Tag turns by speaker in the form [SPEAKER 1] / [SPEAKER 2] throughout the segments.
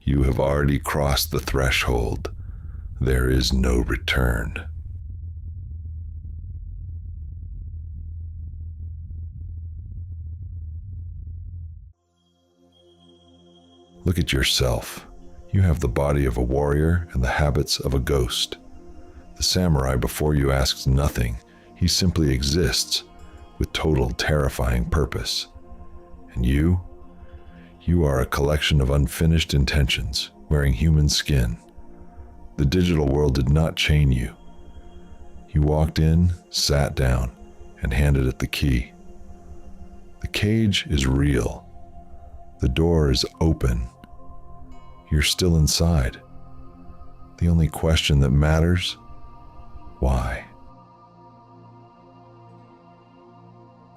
[SPEAKER 1] You have already crossed the threshold. There is no return. Look at yourself. You have the body of a warrior and the habits of a ghost. The samurai before you asks nothing. He simply exists with total terrifying purpose. And you are a collection of unfinished intentions wearing human skin. The digital world did not chain you. You walked in, sat down, and handed it the key. The cage is real. The door is open. You're still inside. The only question that matters: why?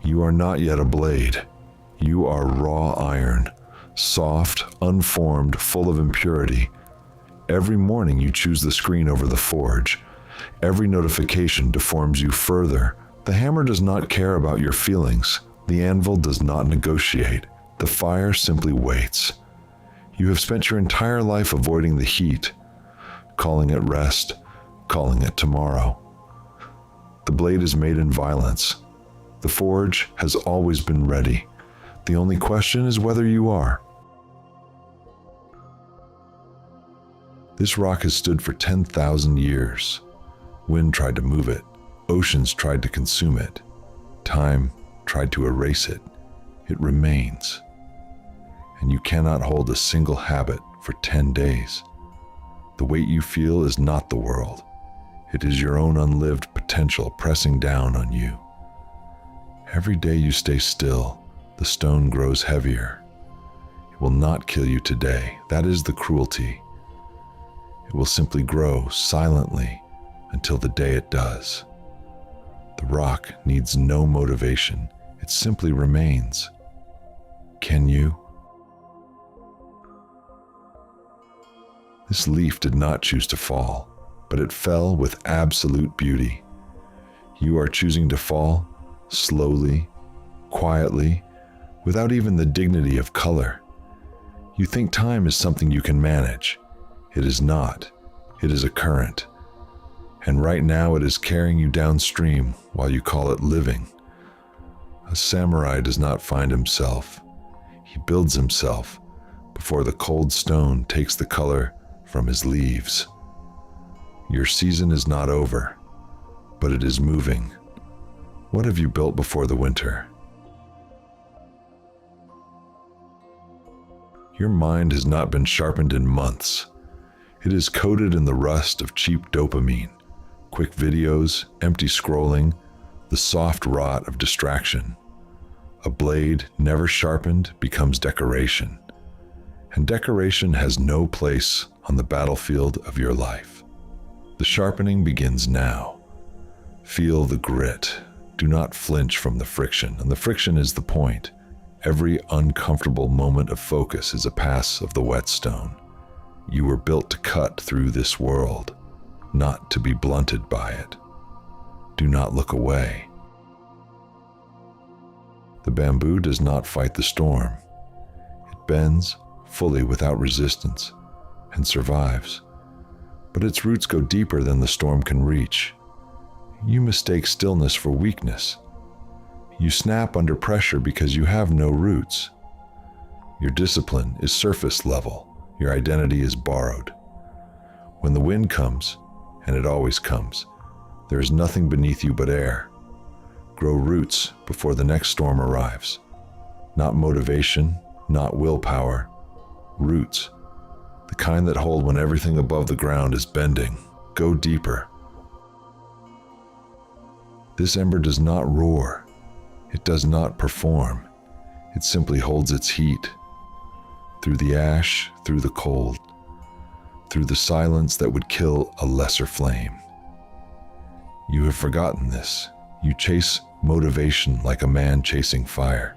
[SPEAKER 1] You are not yet a blade. You are raw iron, soft, unformed, full of impurity. Every morning you choose the screen over the forge. Every notification deforms you further. The hammer does not care about your feelings. The anvil does not negotiate. The fire simply waits. You have spent your entire life avoiding the heat, calling it rest, calling it tomorrow. The blade is made in violence. The forge has always been ready. The only question is whether you are. This rock has stood for 10,000 years. Wind tried to move it. Oceans tried to consume it. Time tried to erase it. It remains. And you cannot hold a single habit for 10 days. The weight you feel is not the world. It is your own unlived potential pressing down on you. Every day you stay still, the stone grows heavier. It will not kill you today. That is the cruelty. It will simply grow silently until the day it does. The rock needs no motivation. It simply remains. Can you? This leaf did not choose to fall, but it fell with absolute beauty. You are choosing to fall slowly, quietly, without even the dignity of color. You think time is something you can manage. It is not. It is a current. And right now it is carrying you downstream while you call it living. A samurai does not find himself. He builds himself before the cold stone takes the color from his leaves. Your season is not over, but it is moving. What have you built before the winter? Your mind has not been sharpened in months. It is coated in the rust of cheap dopamine, quick videos, empty scrolling, the soft rot of distraction. A blade never sharpened becomes decoration, and decoration has no place on the battlefield of your life. The sharpening begins now. Feel the grit. Do not flinch from the friction, and the friction is the point. Every uncomfortable moment of focus is a pass of the whetstone. You were built to cut through this world, not to be blunted by it. Do not look away. The bamboo does not fight the storm. It bends fully without resistance and survives. But its roots go deeper than the storm can reach. You mistake stillness for weakness. You snap under pressure because you have no roots. Your discipline is surface level. Your identity is borrowed. When the wind comes, and it always comes, there is nothing beneath you but air. Grow roots before the next storm arrives. Not motivation, not willpower. Roots. The kind that hold when everything above the ground is bending. Go deeper. This ember does not roar. It does not perform. It simply holds its heat. Through the ash, through the cold, through the silence that would kill a lesser flame. You have forgotten this. You chase motivation like a man chasing fire.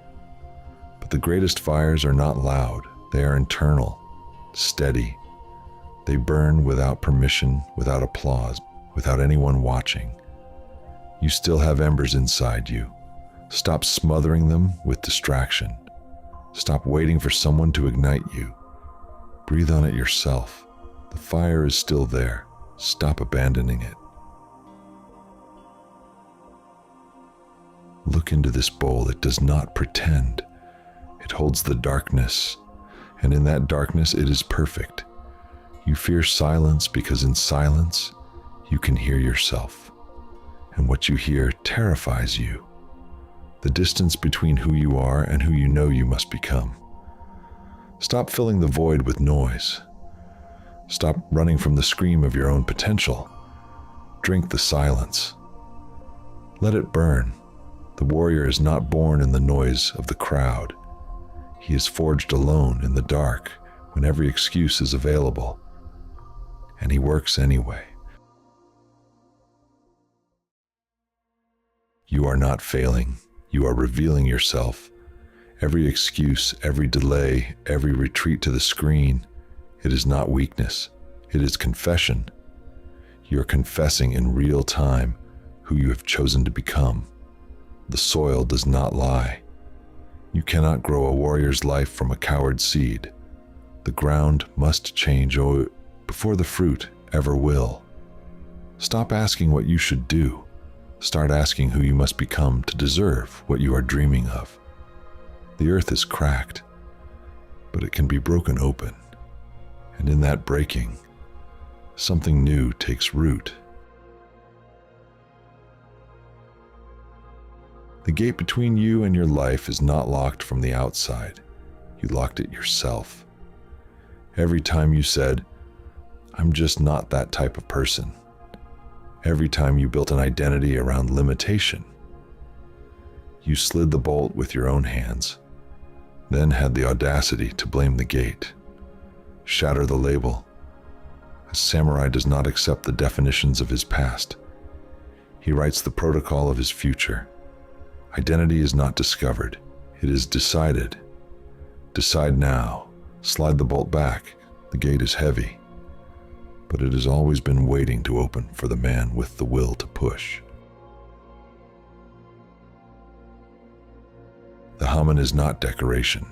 [SPEAKER 1] But the greatest fires are not loud. They are internal, steady. They burn without permission, without applause, without anyone watching. You still have embers inside you. Stop smothering them with distraction. Stop waiting for someone to ignite you. Breathe on it yourself. The fire is still there. Stop abandoning it. Look into this bowl. It does not pretend. It holds the darkness, and in that darkness it is perfect. You fear silence because in silence you can hear yourself, and what you hear terrifies you. The distance between who you are and who you know you must become. Stop filling the void with noise. Stop running from the scream of your own potential. Drink the silence. Let it burn. The warrior is not born in the noise of the crowd. He is forged alone in the dark when every excuse is available, and he works anyway. You are not failing. You are revealing yourself. Every excuse, every delay, every retreat to the screen, it is not weakness. It is confession. You are confessing in real time who you have chosen to become. The soil does not lie. You cannot grow a warrior's life from a coward's seed. The ground must change before the fruit ever will. Stop asking what you should do. Start asking who you must become to deserve what you are dreaming of. The earth is cracked, but it can be broken open. And in that breaking, something new takes root. The gate between you and your life is not locked from the outside. You locked it yourself. Every time you said, "I'm just not that type of person." Every time you built an identity around limitation. You slid the bolt with your own hands, then had the audacity to blame the gate. Shatter the label. A samurai does not accept the definitions of his past. He writes the protocol of his future. Identity is not discovered, it is decided. Decide now. Slide the bolt back. The gate is heavy, but it has always been waiting to open for the man with the will to push. The Haman is not decoration.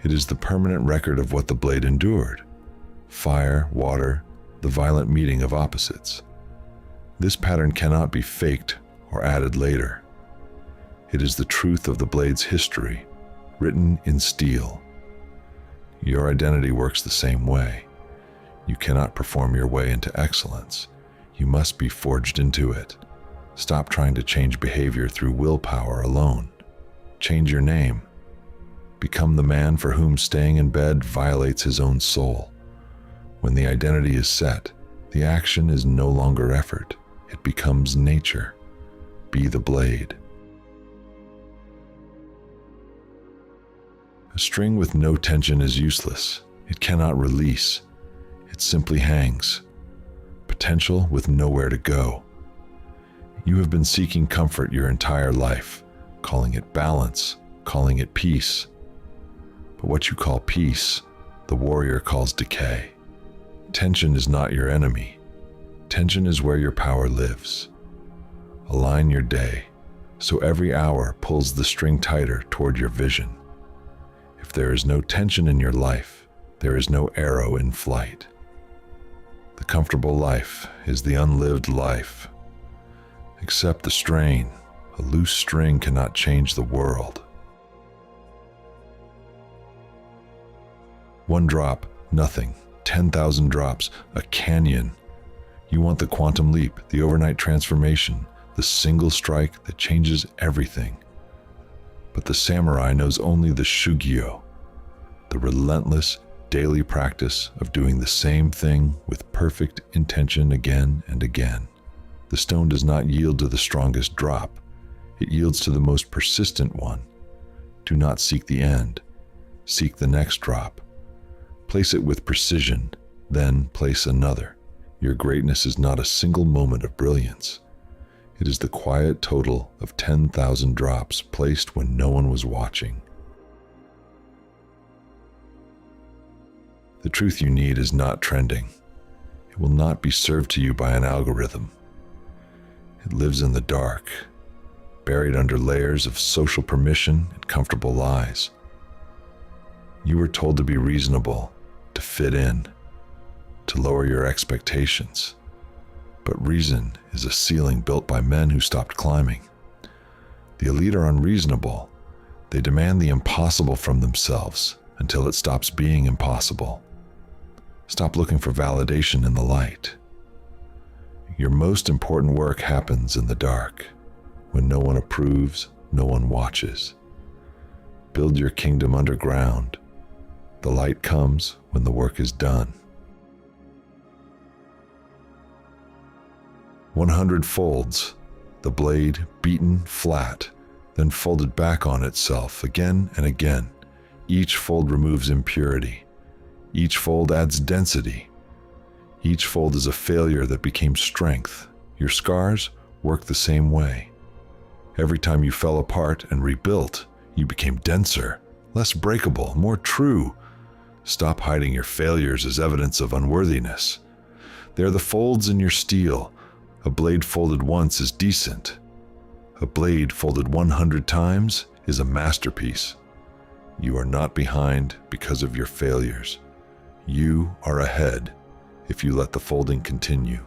[SPEAKER 1] It is the permanent record of what the blade endured. Fire, water, the violent meeting of opposites. This pattern cannot be faked or added later. It is the truth of the blade's history, written in steel. Your identity works the same way. You cannot perform your way into excellence. You must be forged into it. Stop trying to change behavior through willpower alone. Change your name. Become the man for whom staying in bed violates his own soul. When the identity is set, the action is no longer effort. It becomes nature. Be the blade. A string with no tension is useless. It cannot release. It simply hangs. Potential with nowhere to go. You have been seeking comfort your entire life, calling it balance, calling it peace. But what you call peace, the warrior calls decay. Tension is not your enemy. Tension is where your power lives. Align your day, so every hour pulls the string tighter toward your vision. If there is no tension in your life, there is no arrow in flight. The comfortable life is the unlived life. Accept the strain. A loose string cannot change the world. One drop, nothing. 10,000 drops, a canyon. You want the quantum leap, the overnight transformation, the single strike that changes everything. But the samurai knows only the shugyo, the relentless daily practice of doing the same thing with perfect intention again and again. The stone does not yield to the strongest drop. It yields to the most persistent one. Do not seek the end. Seek the next drop. Place it with precision, then place another. Your greatness is not a single moment of brilliance. It is the quiet total of 10,000 drops placed when no one was watching. The truth you need is not trending. It will not be served to you by an algorithm. It lives in the dark, buried under layers of social permission and comfortable lies. You were told to be reasonable, to fit in, to lower your expectations. But reason is a ceiling built by men who stopped climbing. The elite are unreasonable. They demand the impossible from themselves until it stops being impossible. Stop looking for validation in the light. Your most important work happens in the dark, when no one approves, no one watches. Build your kingdom underground. The light comes when the work is done. 100 folds, the blade beaten flat, then folded back on itself again and again. Each fold removes impurity. Each fold adds density. Each fold is a failure that became strength. Your scars work the same way. Every time you fell apart and rebuilt, you became denser, less breakable, more true. Stop hiding your failures as evidence of unworthiness. They're the folds in your steel. A blade folded once is decent. A blade folded 100 times is a masterpiece. You are not behind because of your failures. You are ahead if you let the folding continue.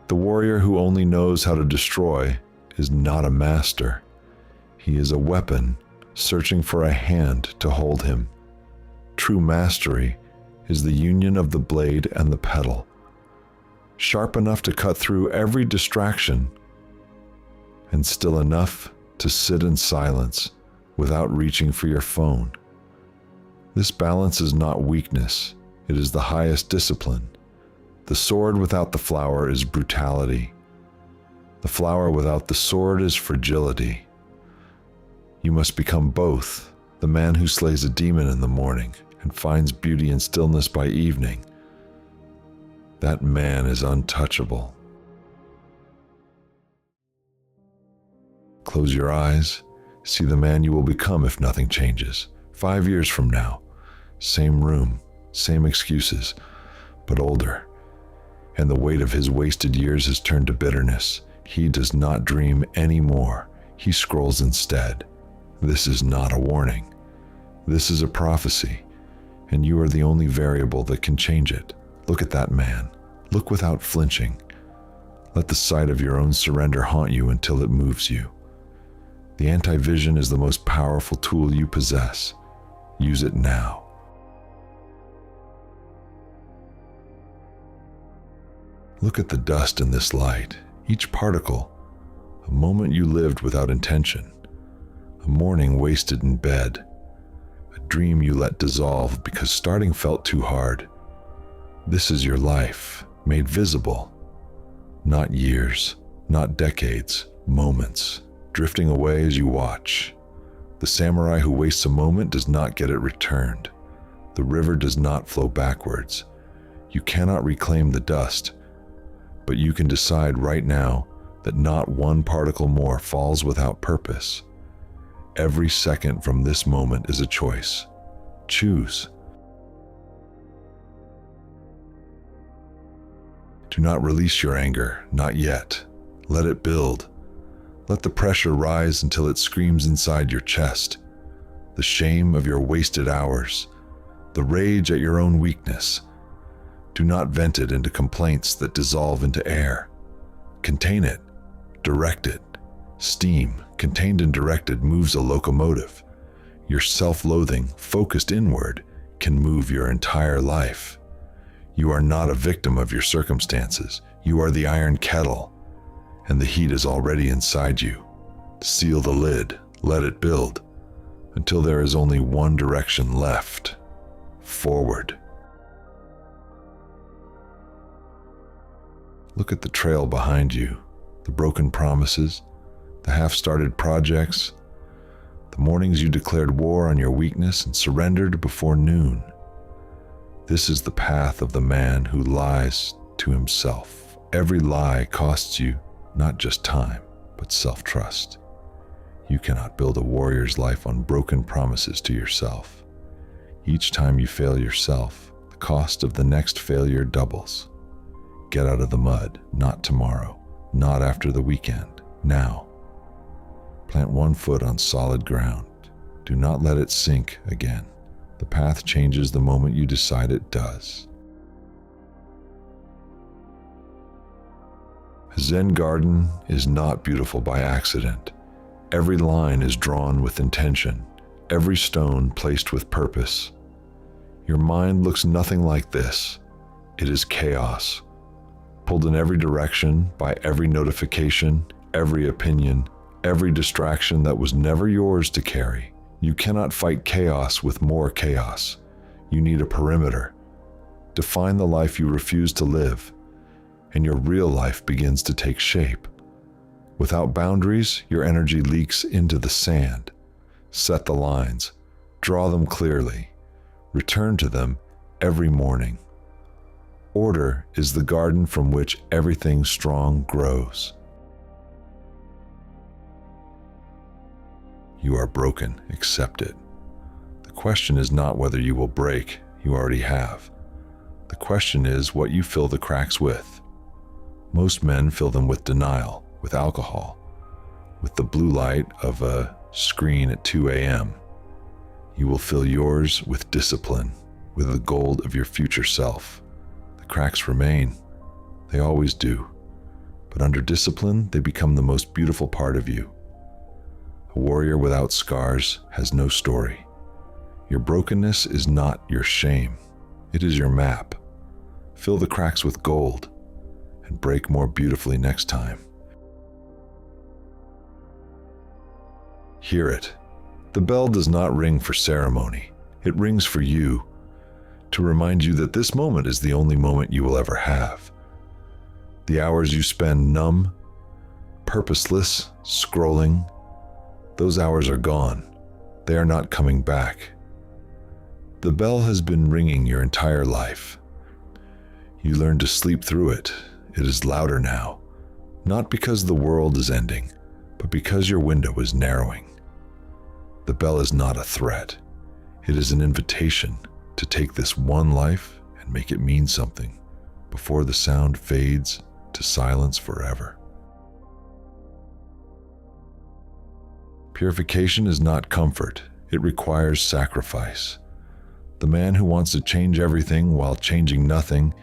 [SPEAKER 1] The warrior who only knows how to destroy is not a master. He is a weapon searching for a hand to hold him. True mastery is the union of the blade and the petal, sharp enough to cut through every distraction and still enough to sit in silence without reaching for your phone. This balance is not weakness, it is the highest discipline. The sword without the flower is brutality. The flower without the sword is fragility. You must become both, the man who slays a demon in the morning and finds beauty and stillness by evening. That man is untouchable. Close your eyes, see the man you will become if nothing changes. 5 years from now, same room, same excuses, but older. And the weight of his wasted years has turned to bitterness. He does not dream anymore. He scrolls instead. This is not a warning. This is a prophecy, and you are the only variable that can change it. Look at that man. Look without flinching. Let the sight of your own surrender haunt you until it moves you. The anti-vision is the most powerful tool you possess. Use it now. Look at the dust in this light. Each particle, a moment you lived without intention, a morning wasted in bed, a dream you let dissolve because starting felt too hard. This is your life, made visible. Not years, not decades, moments, drifting away as you watch. The samurai who wastes a moment does not get it returned. The river does not flow backwards. You cannot reclaim the dust, but you can decide right now that not one particle more falls without purpose. Every second from this moment is a choice. Choose. Do not release your anger, not yet. Let it build. Let the pressure rise until it screams inside your chest. The shame of your wasted hours, the rage at your own weakness. Do not vent it into complaints that dissolve into air. Contain it, direct it. Steam, contained and directed, moves a locomotive. Your self-loathing, focused inward, can move your entire life. You are not a victim of your circumstances. You are the iron kettle, and the heat is already inside you. Seal the lid, let it build, until there is only one direction left: forward. Look at the trail behind you, the broken promises, the half-started projects, the mornings you declared war on your weakness and surrendered before noon. This is the path of the man who lies to himself. Every lie costs you not just time, but self-trust. You cannot build a warrior's life on broken promises to yourself. Each time you fail yourself, the cost of the next failure doubles. Get out of the mud, not tomorrow, not after the weekend, now. Plant one foot on solid ground. Do not let it sink again. The path changes the moment you decide it does. A Zen garden is not beautiful by accident. Every line is drawn with intention, every stone placed with purpose. Your mind looks nothing like this. It is chaos, pulled in every direction by every notification, every opinion, every distraction that was never yours to carry. You cannot fight chaos with more chaos. You need a perimeter. Define the life you refuse to live, and your real life begins to take shape. Without boundaries, your energy leaks into the sand. Set the lines, draw them clearly, return to them every morning. Order is the garden from which everything strong grows. You are broken, accept it. The question is not whether you will break, you already have. The question is what you fill the cracks with. Most men fill them with denial, with alcohol, with the blue light of a screen at 2 a.m. You will fill yours with discipline, with the gold of your future self. The cracks remain. They always do. But under discipline, they become the most beautiful part of you. A warrior without scars has no story. Your brokenness is not your shame. It is your map. Fill the cracks with gold and break more beautifully next time. Hear it. The bell does not ring for ceremony. It rings for you, to remind you that this moment is the only moment you will ever have. The hours you spend numb, purposeless, scrolling, those hours are gone. They are not coming back. The bell has been ringing your entire life. You learn to sleep through it. It is louder now, not because the world is ending, but because your window is narrowing. The bell is not a threat. It is an invitation to take this one life and make it mean something before the sound fades to silence forever. Purification is not comfort. It requires sacrifice. The man who wants to change everything while changing nothing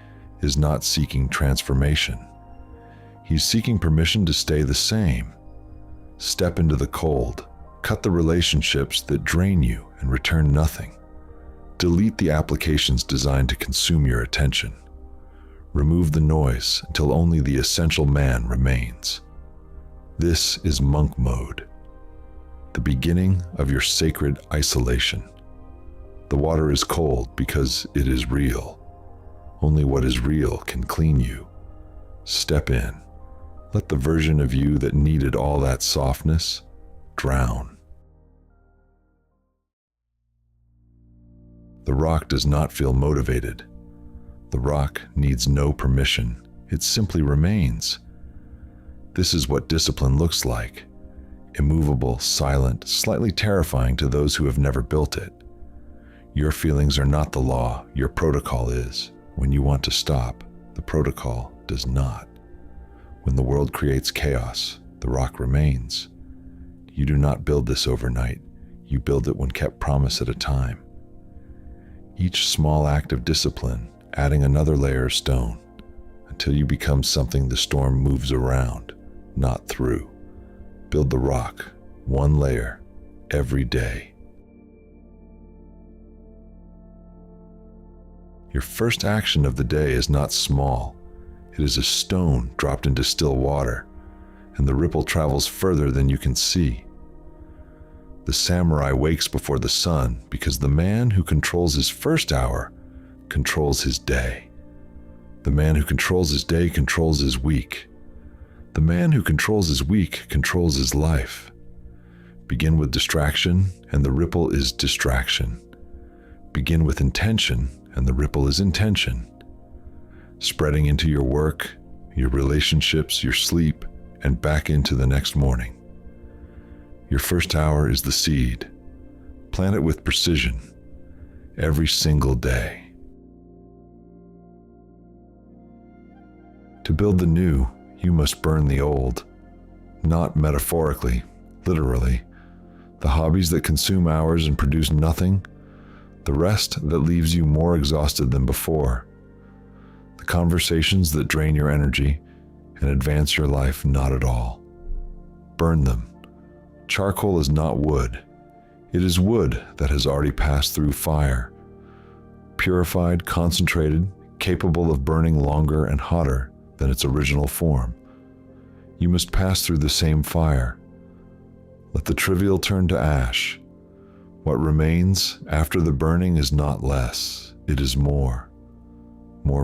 [SPEAKER 1] is not seeking transformation. He's seeking permission to stay the same. Step into the cold. Cut the relationships that drain you and return nothing. Delete the applications designed to consume your attention. Remove the noise until only the essential man remains. This is monk mode, the beginning of your sacred isolation. The water is cold because it is real. Only what is real can clean you. Step in. Let the version of you that needed all that softness drown. The rock does not feel motivated. The rock needs no permission. It simply remains. This is what discipline looks like. Immovable, silent, slightly terrifying to those who have never built it. Your feelings are not the law, your protocol is. When you want to stop, the protocol does not. When the world creates chaos, the rock remains. You do not build this overnight. You build it one kept promise at a time. Each small act of discipline, adding another layer of stone, until you become something the storm moves around, not through. Build the rock, one layer, every day. Your first action of the day is not small. It is a stone dropped into still water, and the ripple travels further than you can see. The samurai wakes before the sun because the man who controls his first hour controls his day. The man who controls his day controls his week. The man who controls his week controls his life. Begin with distraction, and the ripple is distraction. Begin with intention, and the ripple is intention. Spreading into your work, your relationships, your sleep, and back into the next morning. Your first hour is the seed. Plant it with precision, every single day. To build the new, you must burn the old, not metaphorically, literally. the hobbies that consume hours and produce nothing, the rest that leaves you more exhausted than before, the conversations that drain your energy and advance your life not at all. Burn them. Charcoal is not wood. It is wood that has already passed through fire. Purified, concentrated, capable of burning longer and hotter than its original form. You must pass through the same fire. Let the trivial turn to ash. What remains after the burning is not less, it is more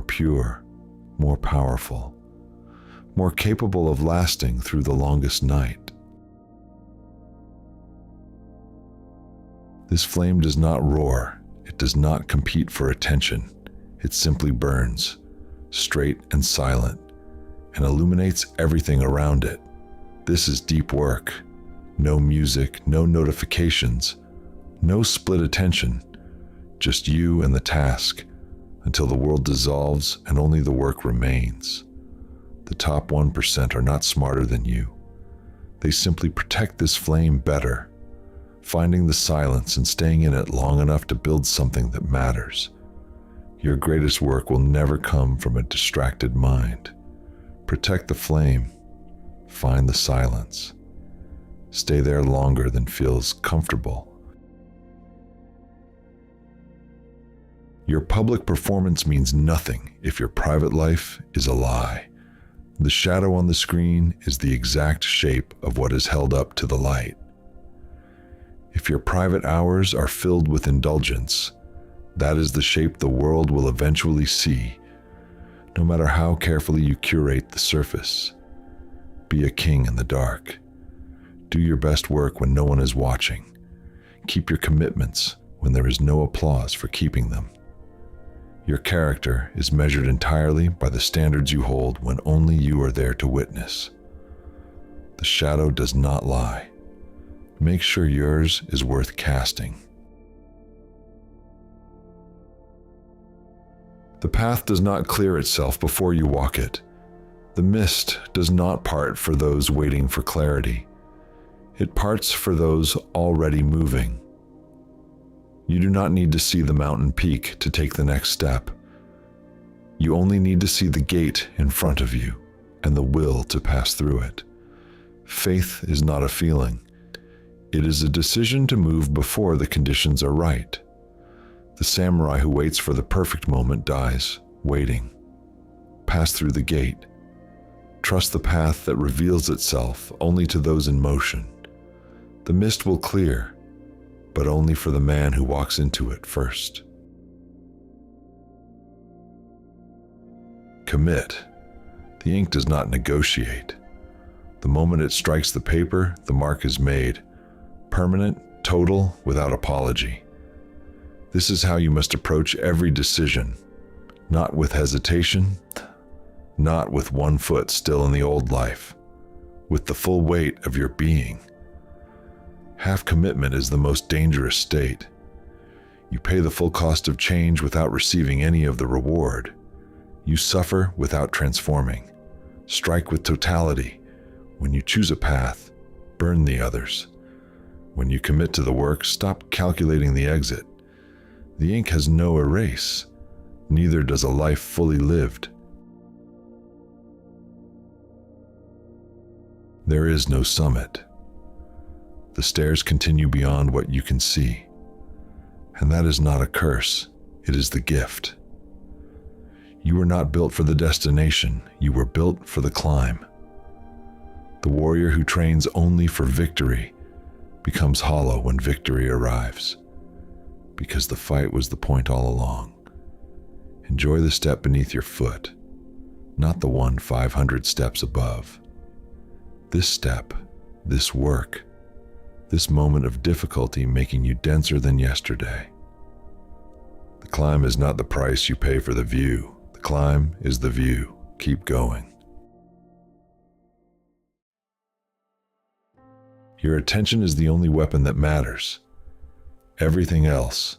[SPEAKER 1] pure, more powerful, more capable of lasting through the longest night. This flame does not roar, it does not compete for attention, it simply burns, straight and silent, and illuminates everything around it. This is deep work. No music, no notifications, no split attention, just you and the task, until the world dissolves and only the work remains. The top 1% are not smarter than you. They simply protect this flame better, finding the silence and staying in it long enough to build something that matters. Your greatest work will never come from a distracted mind. Protect the flame. Find the silence. Stay there longer than feels comfortable. Your public performance means nothing if your private life is a lie. The shadow on the screen is the exact shape of what is held up to the light. If your private hours are filled with indulgence, that is the shape the world will eventually see, no matter how carefully you curate the surface. Be a king in the dark. Do your best work when no one is watching. Keep your commitments when there is no applause for keeping them. Your character is measured entirely by the standards you hold when only you are there to witness. The shadow does not lie. Make sure yours is worth casting. The path does not clear itself before you walk it. The mist does not part for those waiting for clarity. It parts for those already moving. You do not need to see the mountain peak to take the next step. You only need to see the gate in front of you and the will to pass through it. Faith is not a feeling. It is a decision to move before the conditions are right. The samurai who waits for the perfect moment dies, waiting. Pass through the gate. Trust the path that reveals itself only to those in motion. The mist will clear, but only for the man who walks into it first. Commit. The ink does not negotiate. The moment it strikes the paper, the mark is made. Permanent, total, without apology. This is how you must approach every decision. Not with hesitation, not with one foot still in the old life, with the full weight of your being. Half commitment is the most dangerous state. You pay the full cost of change without receiving any of the reward. You suffer without transforming. Strike with totality. When you choose a path, burn the others. When you commit to the work, stop calculating the exit. The ink has no erase, neither does a life fully lived. There is no summit. The stairs continue beyond what you can see. And that is not a curse, it is the gift. You were not built for the destination, you were built for the climb. The warrior who trains only for victory becomes hollow when victory arrives, because the fight was the point all along. Enjoy the step beneath your foot, not the one 500 steps above. This step, this work, this moment of difficulty making you denser than yesterday. The climb is not the price you pay for the view. The climb is the view. Keep going. Your attention is the only weapon that matters. Everything else,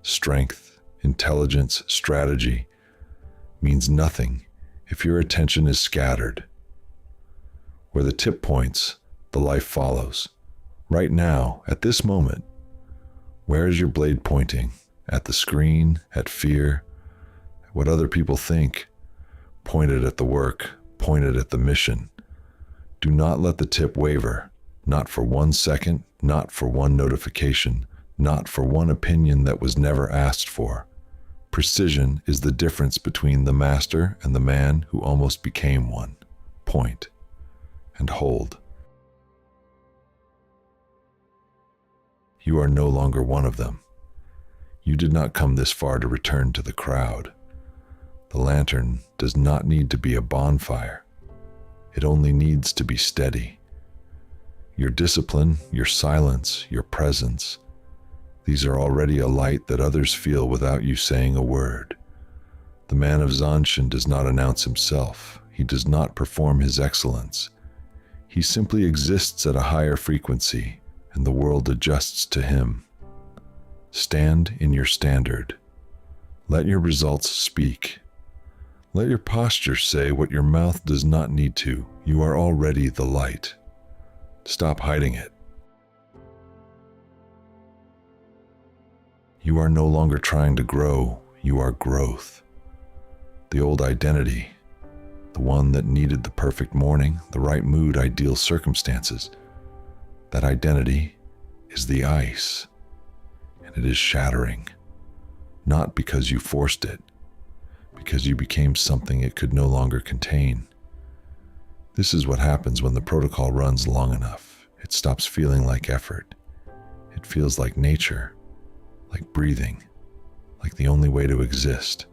[SPEAKER 1] strength, intelligence, strategy, means nothing if your attention is scattered. Where the tip points, the life follows. Right now, at this moment, where is your blade pointing? At the screen? At fear? At what other people think? Point it at the work. Point it at the mission. Do not let the tip waver. Not for 1 second, not for one notification, not for one opinion that was never asked for. Precision is the difference between the master and the man who almost became one. Point and hold. You are no longer one of them. You did not come this far to return to the crowd. The lantern does not need to be a bonfire. It only needs to be steady. Your discipline, your silence, your presence, these are already a light that others feel without you saying a word. The man of ZANSHIN does not announce himself. He does not perform his excellence. He simply exists at a higher frequency, and the world adjusts to him. Stand in your standard. Let your results speak. Let your posture say what your mouth does not need to. You are already the light. Stop hiding it. You are no longer trying to grow. You are growth. The old identity, the one that needed the perfect morning, the right mood, ideal circumstances, that identity is the ice, and it is shattering, not because you forced it, because you became something it could no longer contain. This is what happens when the protocol runs long enough. It stops feeling like effort. It feels like nature, like breathing, like the only way to exist.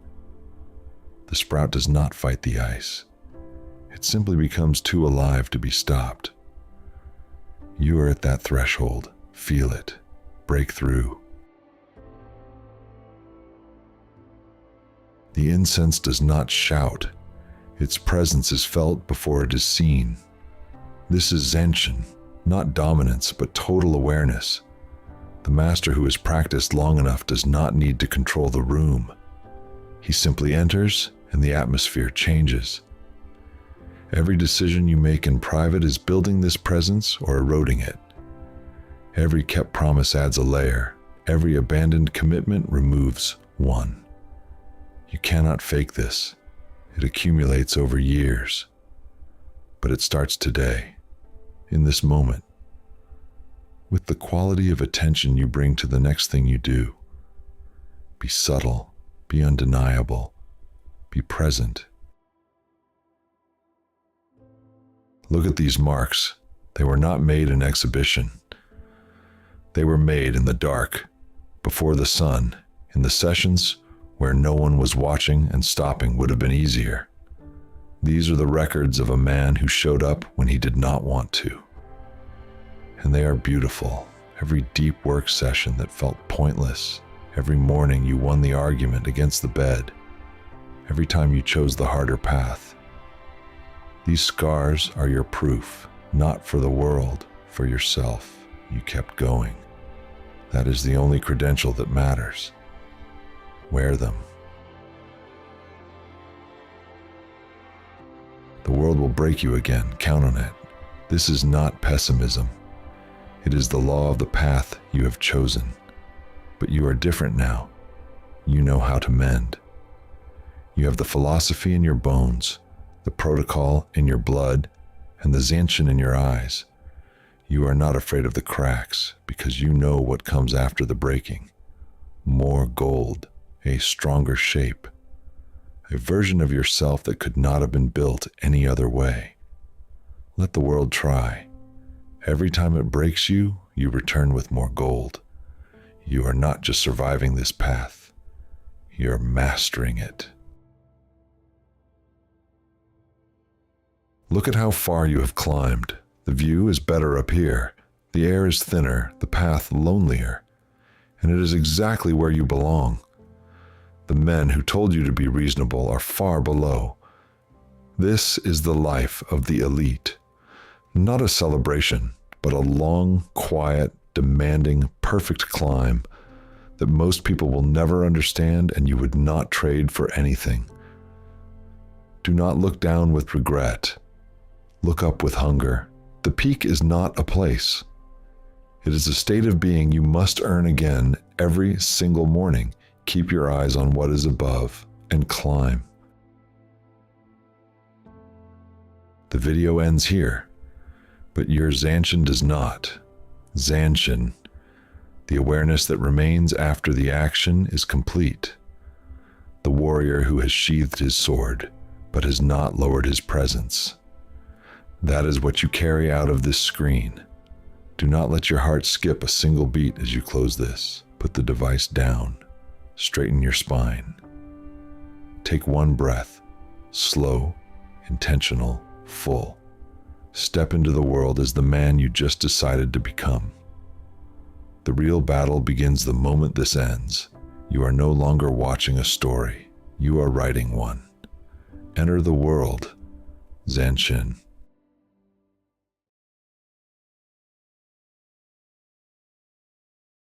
[SPEAKER 1] The sprout does not fight the ice. It simply becomes too alive to be stopped. You are at that threshold. Feel it. Break through. The incense does not shout. Its presence is felt before it is seen. This is ZANSHIN, not dominance, but total awareness. The master who has practiced long enough does not need to control the room. He simply enters, and the atmosphere changes. Every decision you make in private is building this presence or eroding it. Every kept promise adds a layer. Every abandoned commitment removes one. You cannot fake this. It accumulates over years. But it starts today, in this moment, with the quality of attention you bring to the next thing you do. Be subtle, be undeniable, be present. Look at these marks. They were not made in exhibition. They were made in the dark, before the sun, in the sessions where no one was watching and stopping would have been easier. These are the records of a man who showed up when he did not want to. And they are beautiful. Every deep work session that felt pointless. Every morning you won the argument against the bed. Every time you chose the harder path. These scars are your proof, not for the world, for yourself. You kept going. That is the only credential that matters. Wear them. The world will break you again, count on it. This is not pessimism. It is the law of the path you have chosen. But you are different now. You know how to mend. You have the philosophy in your bones, the protocol in your blood, and the ZANSHIN in your eyes. You are not afraid of the cracks because you know what comes after the breaking. More gold, a stronger shape, a version of yourself that could not have been built any other way. Let the world try. Every time it breaks you, you return with more gold. You are not just surviving this path, you're mastering it. Look at how far you have climbed. The view is better up here. The air is thinner, the path lonelier. And it is exactly where you belong. The men who told you to be reasonable are far below. This is the life of the elite. Not a celebration, but a long, quiet, demanding, perfect climb that most people will never understand and you would not trade for anything. Do not look down with regret. Look up with hunger. The peak is not a place. It is a state of being you must earn again every single morning. Keep your eyes on what is above and climb. The video ends here, but your ZANSHIN does not. ZANSHIN, the awareness that remains after the action, is complete. The warrior who has sheathed his sword, but has not lowered his presence. That is what you carry out of this screen. Do not let your heart skip a single beat as you close this. Put the device down. Straighten your spine. Take one breath, slow, intentional, full. Step into the world as the man you just decided to become. The real battle begins the moment this ends. You are no longer watching a story. You are writing one. Enter the world. ZANSHIN.